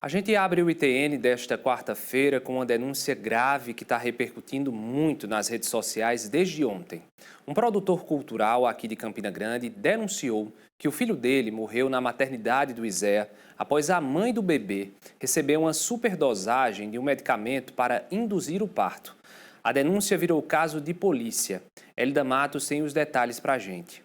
A gente abre o ITN desta quarta-feira com uma denúncia grave que está repercutindo muito nas redes sociais desde ontem. Um produtor cultural aqui de Campina Grande denunciou que o filho dele morreu na maternidade do ISEA após a mãe do bebê receber uma superdosagem de um medicamento para induzir o parto. A denúncia virou caso de polícia. Elida Matos tem os detalhes para a gente.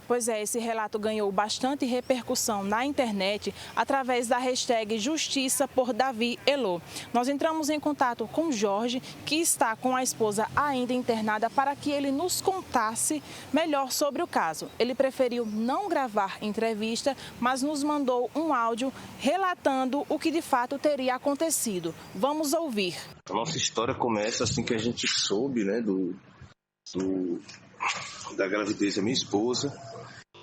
Pois é, esse relato ganhou bastante repercussão na internet através da hashtag Justiça por Davi Elô. Nós entramos em contato com Jorge, que está com a esposa ainda internada, para que ele nos contasse melhor sobre o caso. Ele preferiu não gravar entrevista, mas nos mandou um áudio relatando o que de fato teria acontecido. Vamos ouvir. A nossa história começa assim que a gente soube, né, da gravidez da minha esposa,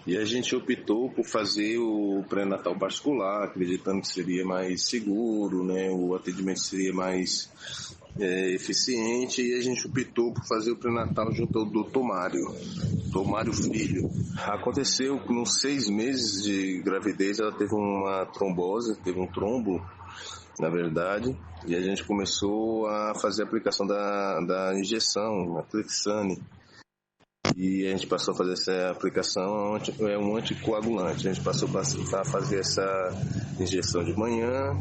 e a gente optou por fazer o pré-natal particular, acreditando que seria mais seguro, né, o atendimento seria mais eficiente, e a gente optou por fazer o pré-natal junto ao doutor Mário Filho. Aconteceu que nos 6 meses de gravidez ela teve uma trombose, teve um trombo, na verdade, e a gente começou a fazer a aplicação da injeção, a Clexane. E a gente passou a fazer essa aplicação, é um anticoagulante. A gente passou a fazer essa injeção de manhã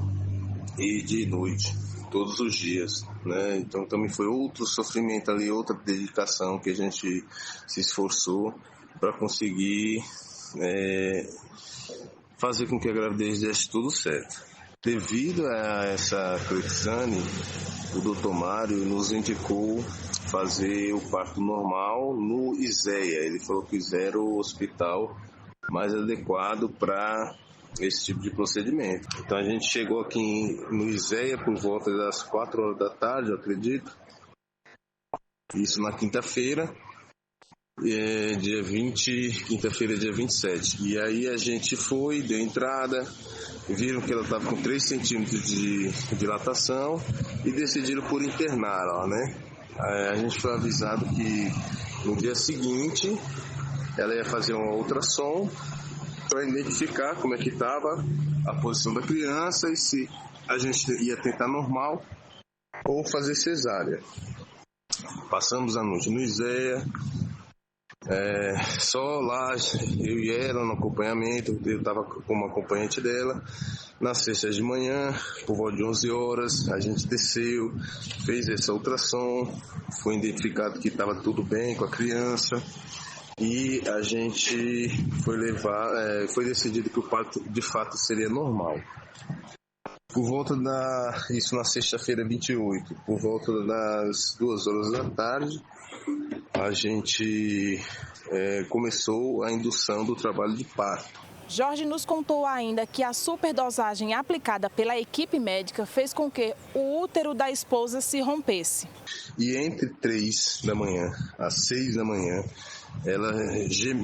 e de noite, todos os dias, né? Então também foi outro sofrimento ali, outra dedicação que a gente se esforçou para conseguir fazer com que a gravidez desse tudo certo. Devido a essa Clexane, o doutor Mário nos indicou fazer o parto normal no ISEA. Ele falou que o ISEA era o hospital mais adequado para esse tipo de procedimento. Então a gente chegou aqui no ISEA por volta das 4 horas da tarde, eu acredito. Isso na quinta-feira, dia 20, quinta-feira, dia 27. E aí a gente foi, deu entrada, viram que ela estava com 3 centímetros de dilatação e decidiram por internar, né? A gente foi avisado que no dia seguinte ela ia fazer uma ultrassom para identificar como é que estava a posição da criança e se a gente ia tentar normal ou fazer cesárea. Passamos a noite no ISEA, só lá eu e ela no acompanhamento, eu estava como acompanhante dela. Na sexta de manhã, por volta de 11 horas, a gente desceu, fez essa ultrassom, foi identificado que estava tudo bem com a criança e a gente foi decidido que o parto de fato seria normal. Por volta isso na sexta-feira 28, por volta das 2 horas da tarde, a gente começou a indução do trabalho de parto. Jorge nos contou ainda que a superdosagem aplicada pela equipe médica fez com que o útero da esposa se rompesse. E entre 3 da manhã às 6 da manhã, ela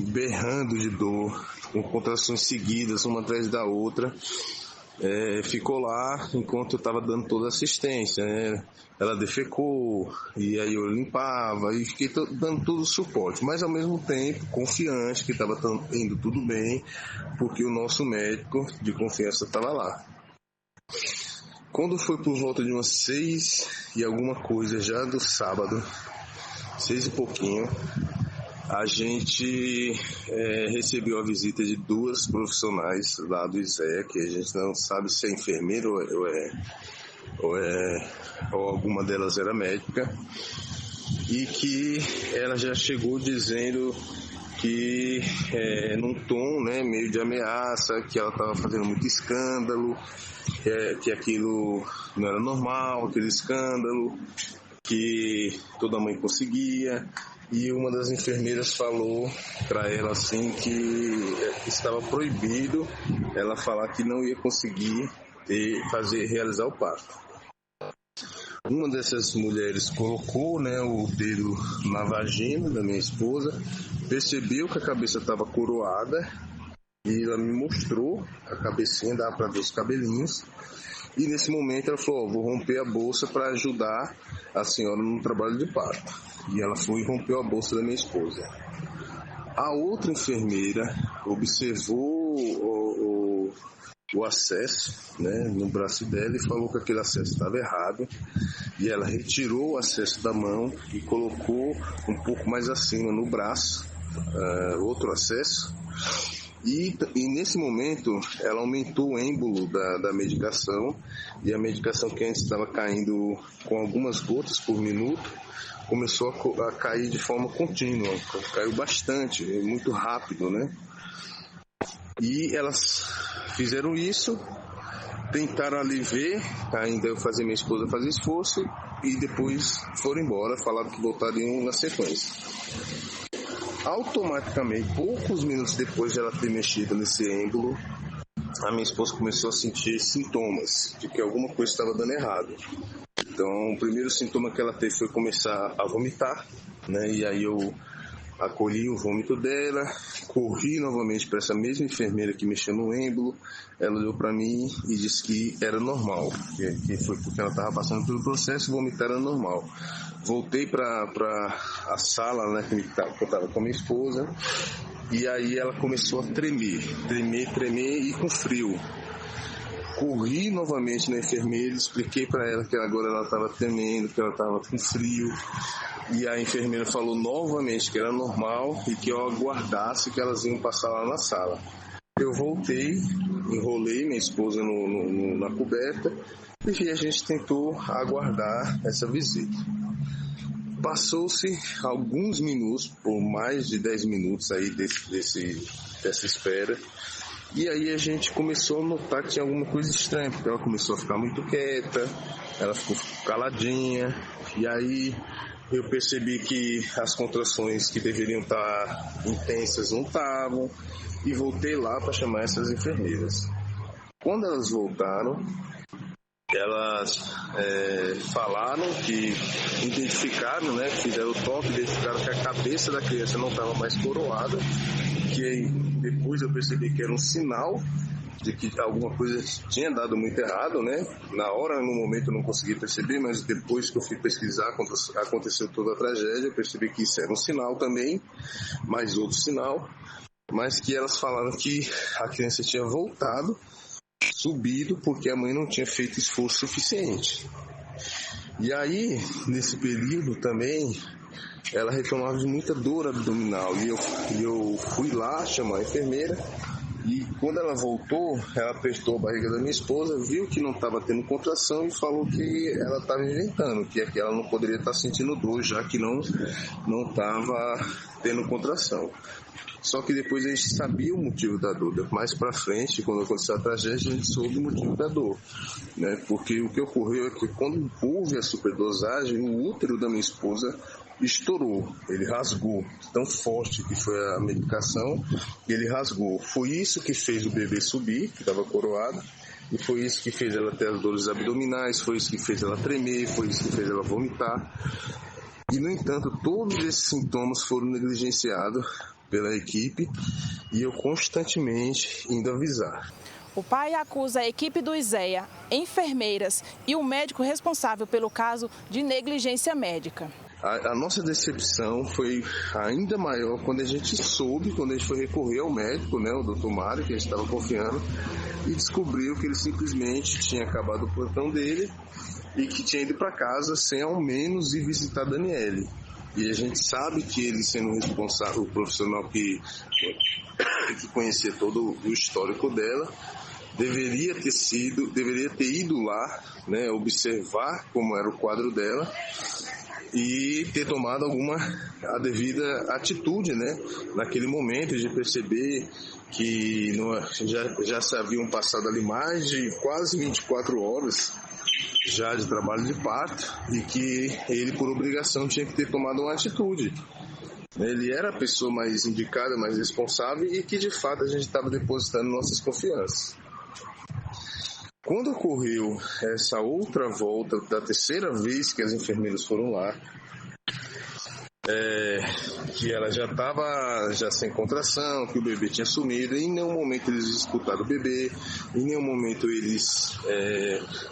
berrando de dor, com contrações seguidas, uma atrás da outra, ficou lá enquanto eu estava dando toda a assistência, né? Ela defecou, e aí eu limpava e fiquei dando todo o suporte, mas ao mesmo tempo confiante que estava indo tudo bem, porque o nosso médico de confiança estava lá. Quando foi por volta de umas 6 e alguma coisa já do sábado, 6 e pouquinho, a gente recebeu a visita de 2 profissionais lá do ISEA, que a gente não sabe se é enfermeira ou alguma delas era médica, e que ela já chegou dizendo que num tom, né, meio de ameaça, que ela estava fazendo muito escândalo, que aquilo não era normal, aquele escândalo, que toda mãe conseguia. E uma das enfermeiras falou para ela assim que estava proibido ela falar que não ia conseguir realizar o parto. Uma dessas mulheres colocou, né, o dedo na vagina da minha esposa, percebeu que a cabeça estava coroada e ela me mostrou a cabecinha, dava para ver os cabelinhos. E nesse momento ela falou, vou romper a bolsa para ajudar a senhora no trabalho de parto. E ela foi e rompeu a bolsa da minha esposa. A outra enfermeira observou o acesso, né, no braço dela e falou que aquele acesso estava errado. E ela retirou o acesso da mão e colocou um pouco mais acima no braço, outro acesso. E nesse momento ela aumentou o êmbolo da medicação, e a medicação que antes estava caindo com algumas gotas por minuto começou a cair de forma contínua, caiu bastante, muito rápido, né? E elas fizeram isso, tentaram ali ver, ainda eu fazer minha esposa fazer esforço, e depois foram embora, falaram que voltariam na sequência. Automaticamente, poucos minutos depois de ela ter mexido nesse êmbolo, a minha esposa começou a sentir sintomas de que alguma coisa estava dando errado. Então, o primeiro sintoma que ela teve foi começar a vomitar, né? E aí eu acolhi o vômito dela, corri novamente para essa mesma enfermeira que mexeu no êmbolo. Ela olhou para mim e disse que era normal, que foi porque ela estava passando pelo processo, vomitar era normal. Voltei para a sala, né, que eu estava com a minha esposa, e aí ela começou a tremer e com frio. Corri novamente na enfermeira, expliquei para ela que agora ela estava tremendo, que ela estava com frio. E a enfermeira falou novamente que era normal e que eu aguardasse que elas iam passar lá na sala. Eu voltei, enrolei minha esposa na coberta e a gente tentou aguardar essa visita. Passou-se alguns minutos, por mais de 10 minutos aí dessa espera. E aí a gente começou a notar que tinha alguma coisa estranha, porque ela começou a ficar muito quieta, ela ficou caladinha, e aí eu percebi que as contrações que deveriam estar intensas não estavam, e voltei lá para chamar essas enfermeiras. Quando elas voltaram, elas falaram que identificaram, né, fizeram o toque, identificaram que a cabeça da criança não estava mais coroada, que depois eu percebi que era um sinal de que alguma coisa tinha dado muito errado, né? Na hora, no momento, eu não consegui perceber, mas depois que eu fui pesquisar, aconteceu toda a tragédia, eu percebi que isso era um sinal também, mais outro sinal, mas que elas falaram que a criança tinha voltado, subido, porque a mãe não tinha feito esforço suficiente. E aí, nesse período também, ela reclamava de muita dor abdominal, e eu fui lá chamar a enfermeira, e quando ela voltou, ela apertou a barriga da minha esposa, viu que não estava tendo contração e falou que ela estava inventando, que ela não poderia estar sentindo dor, já que não estava tendo contração. Só que depois a gente sabia o motivo da dor. Mais para frente, quando aconteceu a tragédia, a gente soube o motivo da dor, né? Porque o que ocorreu é que quando houve a superdosagem, o útero da minha esposa estourou, ele rasgou, tão forte que foi a medicação, ele rasgou. Foi isso que fez o bebê subir, que estava coroado, e foi isso que fez ela ter as dores abdominais, foi isso que fez ela tremer, foi isso que fez ela vomitar. E, no entanto, todos esses sintomas foram negligenciados pela equipe, e eu constantemente indo avisar. O pai acusa a equipe do ISEA, enfermeiras e o médico responsável pelo caso de negligência médica. A nossa decepção foi ainda maior quando a gente soube, quando a gente foi recorrer ao médico, né, o Dr. Mário, que a gente estava confiando, e descobriu que ele simplesmente tinha acabado o plantão dele e que tinha ido para casa sem ao menos ir visitar a Daniele. E a gente sabe que ele, sendo responsável, o profissional que conhecia todo o histórico dela, deveria ter ido lá, né, observar como era o quadro dela e ter tomado a devida atitude, né, naquele momento, de perceber que já se haviam passado ali mais de quase 24 horas já de trabalho de parto, e que ele, por obrigação, tinha que ter tomado uma atitude. Ele era a pessoa mais indicada, mais responsável, e que de fato a gente estava depositando nossas confianças. Quando ocorreu essa outra volta, da terceira vez que as enfermeiras foram lá, que ela já estava sem contração, que o bebê tinha sumido, e em nenhum momento eles escutaram o bebê, em nenhum momento eles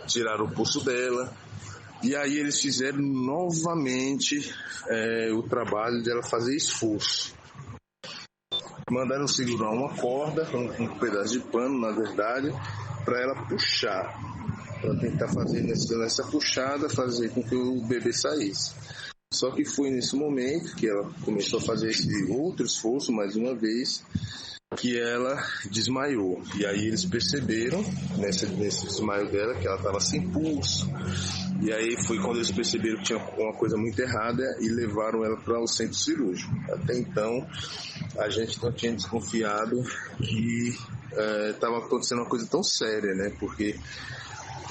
tiraram o pulso dela, e aí eles fizeram novamente o trabalho de ela fazer esforço. Mandaram segurar uma corda, um pedaço de pano, na verdade, para ela puxar, para tentar fazer nessa puxada, fazer com que o bebê saísse. Só que foi nesse momento que ela começou a fazer esse outro esforço, mais uma vez, que ela desmaiou. E aí eles perceberam, nesse desmaio dela, que ela estava sem pulso. E aí foi quando eles perceberam que tinha uma coisa muito errada e levaram ela para o centro cirúrgico. Até então, a gente não tinha desconfiado que estava acontecendo uma coisa tão séria, né? Porque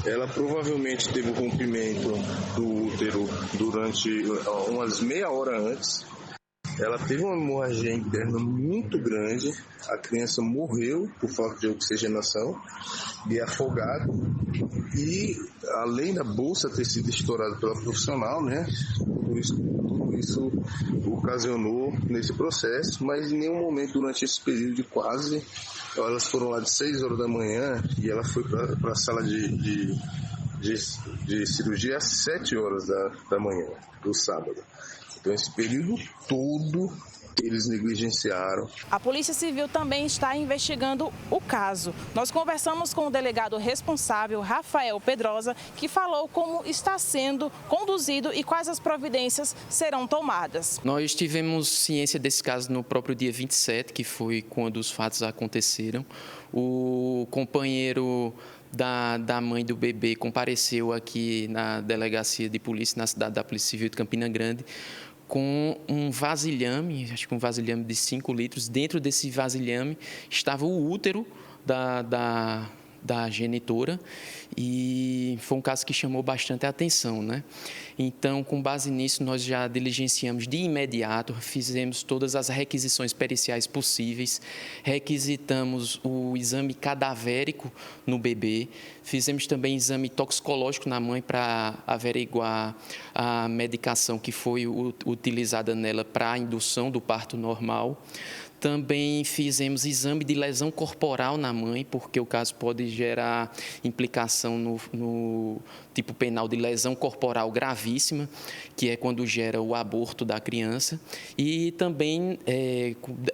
ela provavelmente teve o rompimento do útero durante umas meia hora antes. Ela teve uma hemorragia interna muito grande, a criança morreu por falta de oxigenação e afogada. E além da bolsa ter sido estourada pela profissional, né, tudo isso ocasionou nesse processo, mas em nenhum momento durante esse período de quase, elas foram lá de 6 horas da manhã e ela foi para a sala de cirurgia às 7 horas da manhã, do sábado. Então, esse período todo, eles negligenciaram. A Polícia Civil também está investigando o caso. Nós conversamos com o delegado responsável, Rafael Pedrosa, que falou como está sendo conduzido e quais as providências serão tomadas. Nós tivemos ciência desse caso no próprio dia 27, que foi quando os fatos aconteceram. O companheiro da mãe do bebê compareceu aqui na delegacia de polícia, na cidade da Polícia Civil de Campina Grande, com um vasilhame, acho que um vasilhame de 5 litros. Dentro desse vasilhame estava o útero da genitora e foi um caso que chamou bastante a atenção, né? Então, com base nisso, nós já diligenciamos de imediato, fizemos todas as requisições periciais possíveis, requisitamos o exame cadavérico no bebê, fizemos também exame toxicológico na mãe para averiguar a medicação que foi utilizada nela para a indução do parto normal. Também fizemos exame de lesão corporal na mãe, porque o caso pode gerar implicação no tipo penal de lesão corporal gravíssima, que é quando gera o aborto da criança. E também,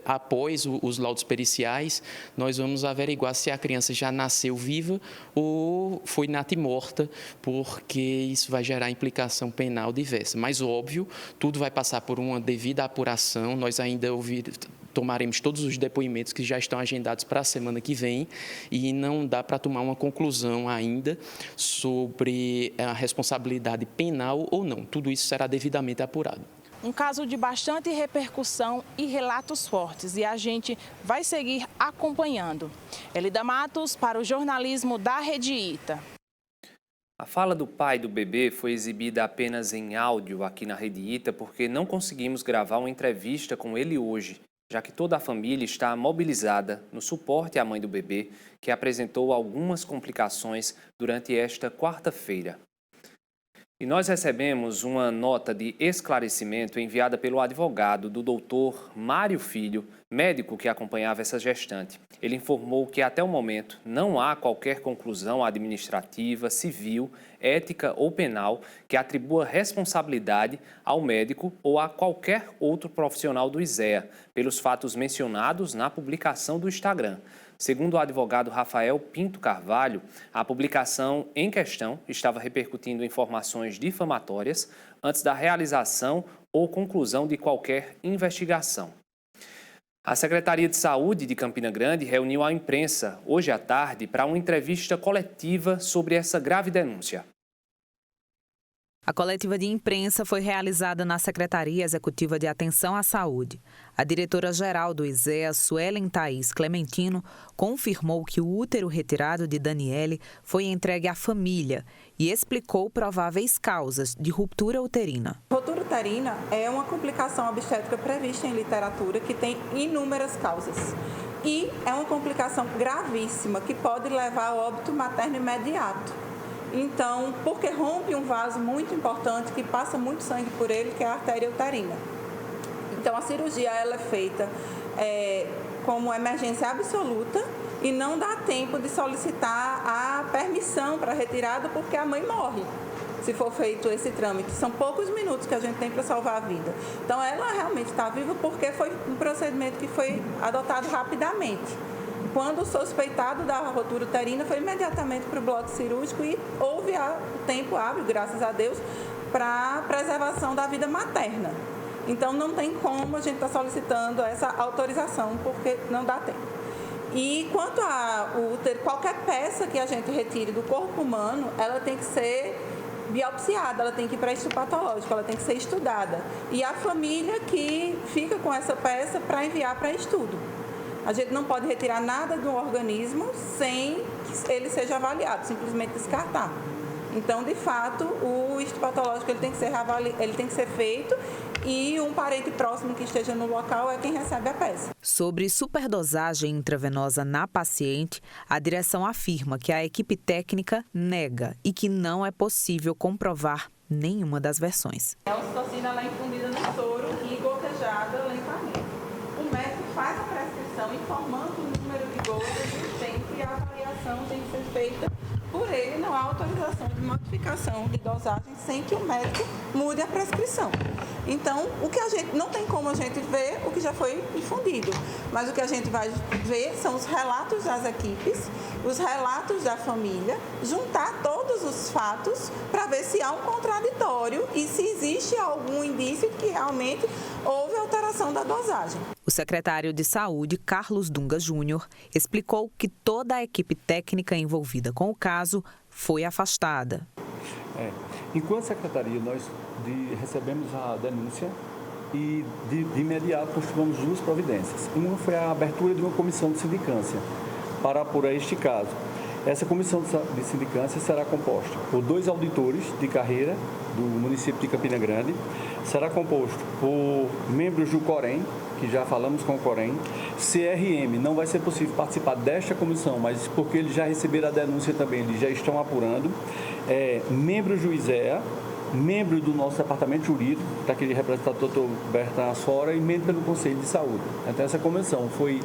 após os laudos periciais, nós vamos averiguar se a criança já nasceu viva ou foi natimorta, porque isso vai gerar implicação penal diversa. Mas, óbvio, tudo vai passar por uma devida apuração. Nós ainda tomaremos todos os depoimentos que já estão agendados para a semana que vem e não dá para tomar uma conclusão ainda sobre a responsabilidade penal ou não. Tudo isso será devidamente apurado. Um caso de bastante repercussão e relatos fortes, e a gente vai seguir acompanhando. Elida Matos para o jornalismo da Rede Ita. A fala do pai do bebê foi exibida apenas em áudio aqui na Rede Ita porque não conseguimos gravar uma entrevista com ele hoje, já que toda a família está mobilizada no suporte à mãe do bebê, que apresentou algumas complicações durante esta quarta-feira. E nós recebemos uma nota de esclarecimento enviada pelo advogado do doutor Mário Filho, médico que acompanhava essa gestante. Ele informou que até o momento não há qualquer conclusão administrativa, civil, ética ou penal que atribua responsabilidade ao médico ou a qualquer outro profissional do ISEA pelos fatos mencionados na publicação do Instagram. Segundo o advogado Rafael Pinto Carvalho, a publicação em questão estava repercutindo informações difamatórias antes da realização ou conclusão de qualquer investigação. A Secretaria de Saúde de Campina Grande reuniu a imprensa hoje à tarde para uma entrevista coletiva sobre essa grave denúncia. A coletiva de imprensa foi realizada na Secretaria Executiva de Atenção à Saúde. A diretora-geral do ISEA, Suelen Thaís Clementino, confirmou que o útero retirado de Daniele foi entregue à família e explicou prováveis causas de ruptura uterina. Ruptura uterina é uma complicação obstétrica prevista em literatura que tem inúmeras causas. E é uma complicação gravíssima que pode levar ao óbito materno imediato. Então, porque rompe um vaso muito importante que passa muito sangue por ele, que é a artéria uterina. Então, a cirurgia ela é feita como emergência absoluta e não dá tempo de solicitar a permissão para retirada porque a mãe morre, se for feito esse trâmite. São poucos minutos que a gente tem para salvar a vida. Então, ela realmente está viva porque foi um procedimento que foi adotado rapidamente. Quando suspeitado da rotura uterina, foi imediatamente para o bloco cirúrgico e houve o tempo hábil, graças a Deus, para preservação da vida materna. Então, não tem como a gente estar solicitando essa autorização, porque não dá tempo. E quanto ao útero, qualquer peça que a gente retire do corpo humano, ela tem que ser biopsiada, ela tem que ir para histopatológico, ela tem que ser estudada. E a família que fica com essa peça para enviar para estudo. A gente não pode retirar nada do organismo sem que ele seja avaliado, simplesmente descartar. Então, de fato, o histopatológico ele tem que ser feito e um parente próximo que esteja no local é quem recebe a peça. Sobre superdosagem intravenosa na paciente, a direção afirma que a equipe técnica nega e que não é possível comprovar nenhuma das versões. A ocitocina ela é infundida no soro e gotejada lentamente. O médico faz a prescrição informando o número de gotas existente e a avaliação tem que ser feita por ele, não há autorização de modificação de dosagem sem que o médico mude a prescrição. Então, o que a gente não tem como a gente ver o que já foi infundido, mas o que a gente vai ver são os relatos das equipes, os relatos da família, juntar todos os fatos para ver se há um contraditório e se existe algum indício que realmente houve alteração da dosagem. O secretário de Saúde, Carlos Dunga Júnior, explicou que toda a equipe técnica envolvida com o caso foi afastada. Enquanto secretaria, nós recebemos a denúncia e de imediato costumamos duas providências. Uma foi a abertura de uma comissão de sindicância para apurar este caso. Essa comissão de sindicância será composta por 2 auditores de carreira do município de Campina Grande, será composto por membros do Corém, que já falamos com o Corém. CRM, não vai ser possível participar desta comissão, mas porque eles já receberam a denúncia também, eles já estão apurando. Membros do ISEA, membro do nosso departamento jurídico, está aqui representado o doutor Bertan Asfora, e membro do Conselho de Saúde. Então, essa comissão foi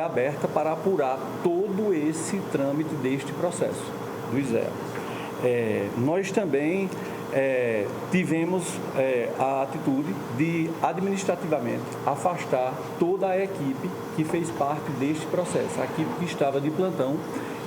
aberta para apurar todo esse trâmite deste processo do ISEA. Nós também tivemos a atitude de, administrativamente, afastar toda a equipe que fez parte deste processo, a equipe que estava de plantão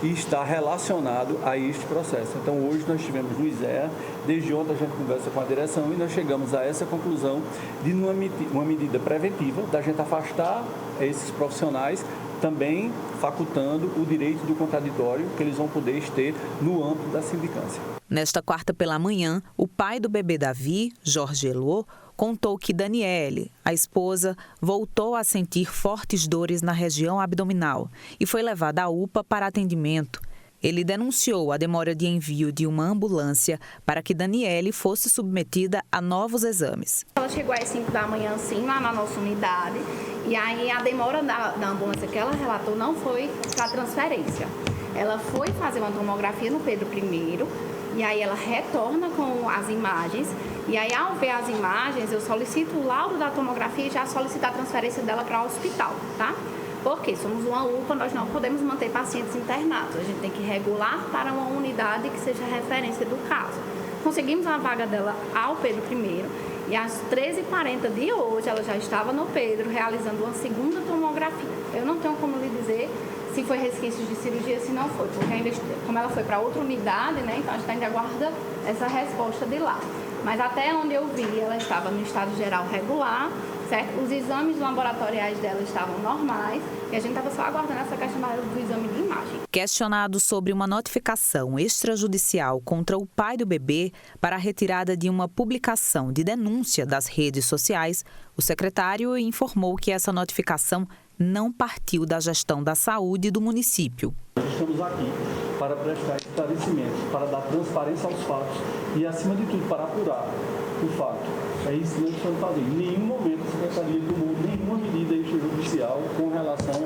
e está relacionado a este processo. Então, hoje nós estivemos no ISEA, desde ontem a gente conversa com a direção e nós chegamos a essa conclusão de uma medida preventiva, da gente afastar esses profissionais, também facultando o direito do contraditório que eles vão poder ter no âmbito da sindicância. Nesta quarta pela manhã, o pai do bebê Davi, Jorge Elô, contou que Daniele, a esposa, voltou a sentir fortes dores na região abdominal e foi levada à UPA para atendimento. Ele denunciou a demora de envio de uma ambulância para que Daniele fosse submetida a novos exames. Ela chegou às 5 da manhã, sim, lá na nossa unidade, e aí a demora da ambulância que ela relatou não foi para transferência. Ela foi fazer uma tomografia no Pedro I, e aí ela retorna com as imagens, e aí ao ver as imagens, eu solicito o laudo da tomografia e já solicito a transferência dela para o hospital, tá? Porque somos uma UPA, nós não podemos manter pacientes internados, a gente tem que regular para uma unidade que seja referência do caso. Conseguimos a vaga dela ao Pedro I, e às 13h40 de hoje ela já estava no Pedro realizando uma segunda tomografia. Eu não tenho como lhe dizer se foi resquício de cirurgia, se não foi, porque ainda, como ela foi para outra unidade, né, então a gente ainda aguarda essa resposta de lá. Mas até onde eu vi, ela estava no estado geral regular, certo? Os exames laboratoriais dela estavam normais e a gente estava só aguardando essa questão do exame de imagem. Questionado sobre uma notificação extrajudicial contra o pai do bebê para a retirada de uma publicação de denúncia das redes sociais, o secretário informou que essa notificação não partiu da gestão da saúde do município. Estamos aqui para prestar esclarecimentos, para dar transparência aos fatos e, acima de tudo, para apurar o fato. É isso que nós estamos fazendo. Em nenhum momento a Secretaria tomou nenhuma medida extrajudicial com relação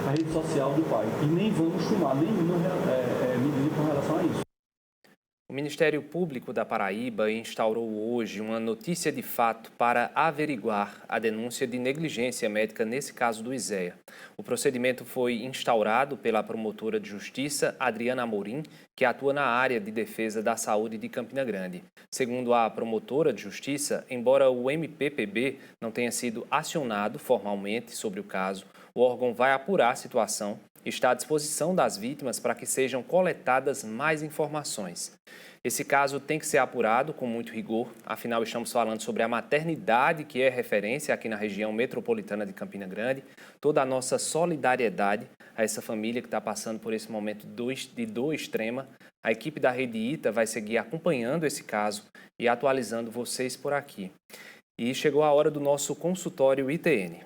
à rede social do pai. E nem vamos tomar nenhuma medida com relação a isso. O Ministério Público da Paraíba instaurou hoje uma notícia de fato para averiguar a denúncia de negligência médica nesse caso do ISEA. O procedimento foi instaurado pela promotora de justiça, Adriana Amorim, que atua na área de defesa da saúde de Campina Grande. Segundo a promotora de justiça, embora o MPPB não tenha sido acionado formalmente sobre o caso, o órgão vai apurar a situação está à disposição das vítimas para que sejam coletadas mais informações. Esse caso tem que ser apurado com muito rigor, afinal estamos falando sobre a maternidade que é referência aqui na região metropolitana de Campina Grande. Toda a nossa solidariedade a essa família que está passando por esse momento de dor extrema. A equipe da Rede ITA vai seguir acompanhando esse caso e atualizando vocês por aqui. E chegou a hora do nosso consultório ITN.